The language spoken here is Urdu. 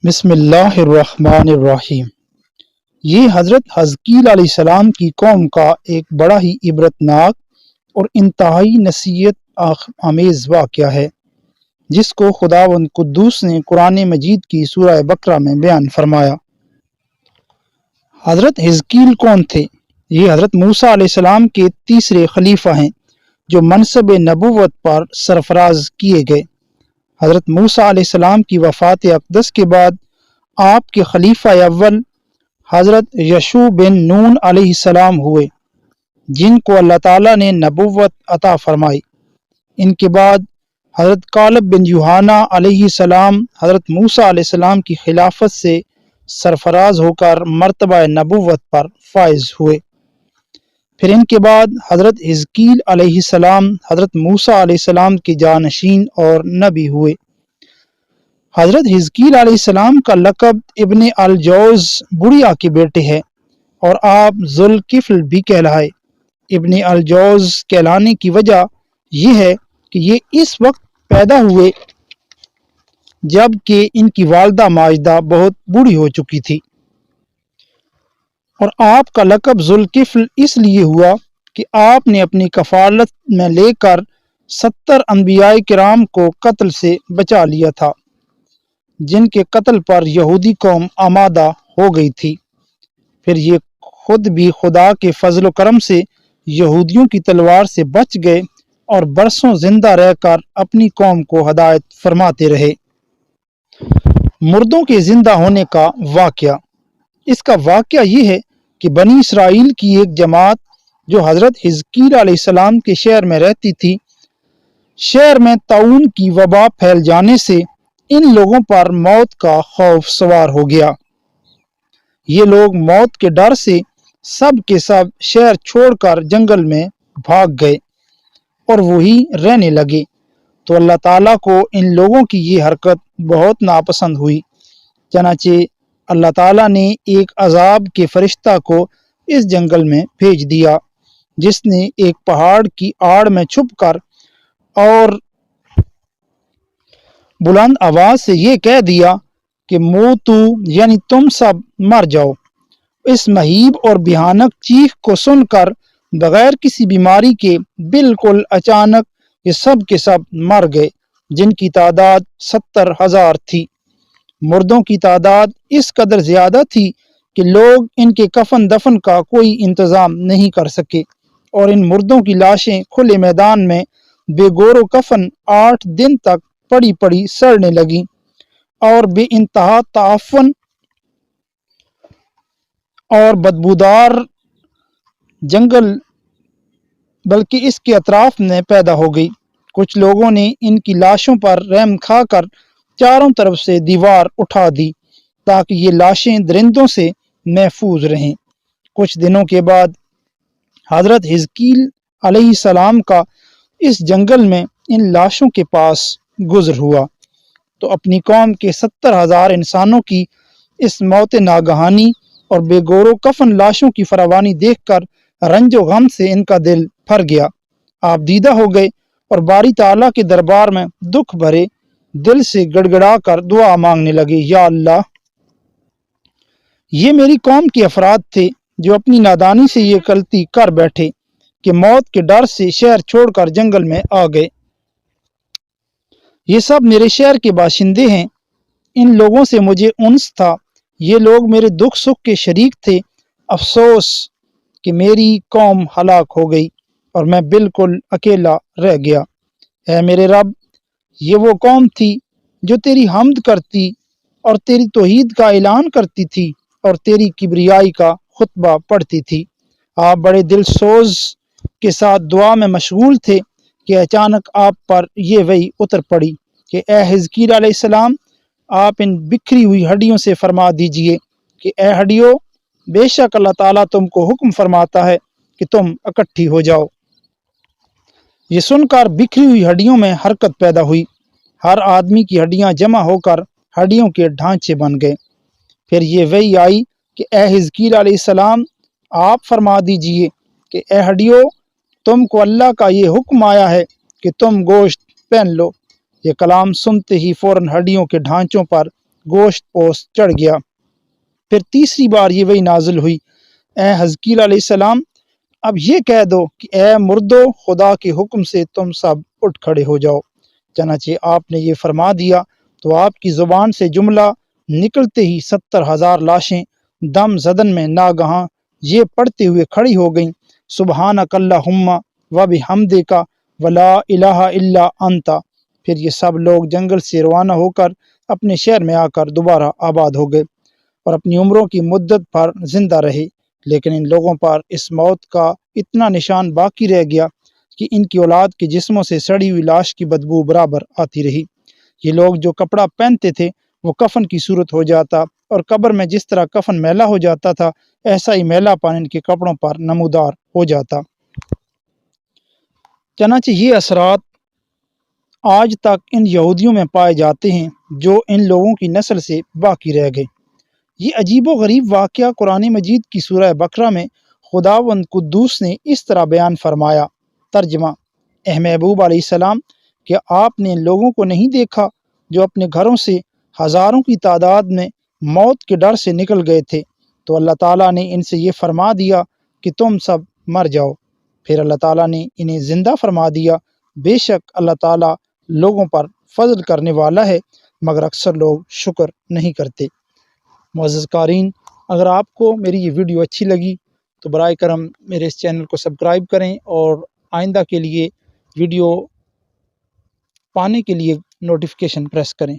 بسم اللہ الرحمن الرحیم۔ یہ حضرت حزقیل علیہ السلام کی قوم کا ایک بڑا ہی عبرتناک اور انتہائی نصیحت آمیز واقعہ ہے، جس کو خداوند قدوس نے قرآن مجید کی سورہ بقرہ میں بیان فرمایا۔ حضرت حزقیل کون تھے؟ یہ حضرت موسیٰ علیہ السلام کے تیسرے خلیفہ ہیں جو منصب نبوت پر سرفراز کیے گئے۔ حضرت موسیٰ علیہ السلام کی وفات اقدس کے بعد آپ کے خلیفہ اول حضرت یشوع بن نون علیہ السلام ہوئے، جن کو اللہ تعالیٰ نے نبوت عطا فرمائی۔ ان کے بعد حضرت کالب بن یوحنا علیہ السلام حضرت موسیٰ علیہ السلام کی خلافت سے سرفراز ہو کر مرتبہ نبوت پر فائز ہوئے۔ پھر ان کے بعد حضرت حزقیل علیہ السلام حضرت موسیٰ علیہ السلام کے جانشین اور نبی ہوئے۔ حضرت حزقیل علیہ السلام کا لقب ابن الجوز بڑھیا کے بیٹے ہے اور آپ ذوالکفل بھی کہلائے۔ ابن الجوز کہلانے کی وجہ یہ ہے کہ یہ اس وقت پیدا ہوئے جب کہ ان کی والدہ ماجدہ بہت بوڑھی ہو چکی تھی، اور آپ کا لقب ذوالکفل اس لیے ہوا کہ آپ نے اپنی کفالت میں لے کر 70 انبیاء کرام کو قتل سے بچا لیا تھا، جن کے قتل پر یہودی قوم آمادہ ہو گئی تھی۔ پھر یہ خود بھی خدا کے فضل و کرم سے یہودیوں کی تلوار سے بچ گئے اور برسوں زندہ رہ کر اپنی قوم کو ہدایت فرماتے رہے۔ مردوں کے زندہ ہونے کا واقعہ۔ اس کا واقعہ یہ ہے کہ بنی اسرائیل کی ایک جماعت جو حضرت حزقیل علیہ السلام کے شہر میں رہتی تھی، شہر میں طاعون کی وبا پھیل جانے سے ان لوگوں پر موت کا خوف سوار ہو گیا۔ یہ لوگ موت کے ڈر سے سب کے سب شہر چھوڑ کر جنگل میں بھاگ گئے اور وہی رہنے لگے۔ تو اللہ تعالیٰ کو ان لوگوں کی یہ حرکت بہت ناپسند ہوئی، چنانچہ اللہ تعالیٰ نے ایک عذاب کے فرشتہ کو اس جنگل میں بھیج دیا، جس نے ایک پہاڑ کی آڑ میں چھپ کر اور بلند آواز سے یہ کہہ دیا کہ موتو، یعنی تم سب مر جاؤ۔ اس مہیب اور بھیانک چیخ کو سن کر بغیر کسی بیماری کے بالکل اچانک یہ سب کے سب مر گئے، جن کی تعداد 70,000 تھی۔ مردوں کی تعداد اس قدر زیادہ تھی کہ لوگ ان کے کفن دفن کا کوئی انتظام نہیں کر سکے، اور ان مردوں کی لاشیں کھلے میدان میں بے گور و کفن 8 دن تک پڑی پڑی سڑنے لگیں اور بے انتہا تعفن اور بدبودار جنگل بلکہ اس کے اطراف میں پیدا ہو گئی۔ کچھ لوگوں نے ان کی لاشوں پر رحم کھا کر چاروں طرف سے دیوار اٹھا دی تاکہ یہ لاشیں درندوں سے محفوظ رہیں۔ کچھ دنوں کے بعد حضرت حزقیل علیہ السلام کا اس جنگل میں ان لاشوں کے پاس گزر ہوا، تو اپنی قوم کے 70,000 انسانوں کی اس موت ناگہانی اور بے گور و کفن لاشوں کی فراوانی دیکھ کر رنج و غم سے ان کا دل بھر گیا۔ آپ دیدہ ہو گئے اور باری تعالیٰ کے دربار میں دکھ بھرے دل سے گڑ گڑا کر دعا مانگنے لگے، یا اللہ، یہ میری قوم کے افراد تھے جو اپنی نادانی سے یہ غلطی کر بیٹھے کہ موت کے ڈر سے شہر چھوڑ کر جنگل میں آ گئے۔ یہ سب میرے شہر کے باشندے ہیں، ان لوگوں سے مجھے انس تھا، یہ لوگ میرے دکھ سکھ کے شریک تھے۔ افسوس کہ میری قوم ہلاک ہو گئی اور میں بالکل اکیلا رہ گیا۔ اے میرے رب، یہ وہ قوم تھی جو تیری حمد کرتی اور تیری توحید کا اعلان کرتی تھی اور تیری کبریائی کا خطبہ پڑھتی تھی۔ آپ بڑے دل سوز کے ساتھ دعا میں مشغول تھے کہ اچانک آپ پر یہ وحی اتر پڑی کہ اے حزقیل علیہ السلام، آپ ان بکھری ہوئی ہڈیوں سے فرما دیجئے کہ اے ہڈیوں، بے شک اللہ تعالیٰ تم کو حکم فرماتا ہے کہ تم اکٹھی ہو جاؤ۔ یہ سن کر بکھری ہوئی ہڈیوں میں حرکت پیدا ہوئی، ہر آدمی کی ہڈیاں جمع ہو کر ہڈیوں کے ڈھانچے بن گئے۔ پھر یہ وحی آئی کہ اے حزقیل علیہ السلام، آپ فرما دیجئے کہ اے ہڈیوں، تم کو اللہ کا یہ حکم آیا ہے کہ تم گوشت پہن لو۔ یہ کلام سنتے ہی فوراً ہڈیوں کے ڈھانچوں پر گوشت پوست چڑھ گیا۔ پھر تیسری بار یہ وحی نازل ہوئی، اے حزقیل علیہ السلام اب یہ کہہ دو کہ اے مردو خدا کے حکم سے تم سب اٹھ کھڑے ہو جاؤ۔ چنانچہ آپ نے یہ فرما دیا تو آپ کی زبان سے جملہ نکلتے ہی 70,000 لاشیں دم زدن میں ناگہاں یہ پڑھتے ہوئے کھڑی ہو گئیں، سبحانک اللہم و بحمدک ولا الہ الا انت۔ پھر یہ سب لوگ جنگل سے روانہ ہو کر اپنے شہر میں آ کر دوبارہ آباد ہو گئے اور اپنی عمروں کی مدت پر زندہ رہے، لیکن ان لوگوں پر اس موت کا اتنا نشان باقی رہ گیا کہ ان کی اولاد کے جسموں سے سڑی ہوئی لاش کی بدبو برابر آتی رہی۔ یہ لوگ جو کپڑا پہنتے تھے وہ کفن کی صورت ہو جاتا، اور قبر میں جس طرح کفن میلا ہو جاتا تھا ایسا ہی میلا پن ان کے کپڑوں پر نمودار ہو جاتا۔ چنانچہ یہ اثرات آج تک ان یہودیوں میں پائے جاتے ہیں جو ان لوگوں کی نسل سے باقی رہ گئے۔ یہ عجیب و غریب واقعہ قرآن مجید کی سورہ بقرہ میں خداوند قدوس نے اس طرح بیان فرمایا۔ ترجمہ: اے محبوب علیہ السلام کہ آپ نے ان لوگوں کو نہیں دیکھا جو اپنے گھروں سے ہزاروں کی تعداد میں موت کے ڈر سے نکل گئے تھے، تو اللہ تعالیٰ نے ان سے یہ فرما دیا کہ تم سب مر جاؤ۔ پھر اللہ تعالیٰ نے انہیں زندہ فرما دیا۔ بے شک اللہ تعالیٰ لوگوں پر فضل کرنے والا ہے، مگر اکثر لوگ شکر نہیں کرتے۔ معزز قارئین، اگر آپ کو میری یہ ویڈیو اچھی لگی تو برائے کرم میرے اس چینل کو سبسکرائب کریں اور آئندہ کے لیے ویڈیو پانے کے لیے نوٹیفیکیشن پریس کریں۔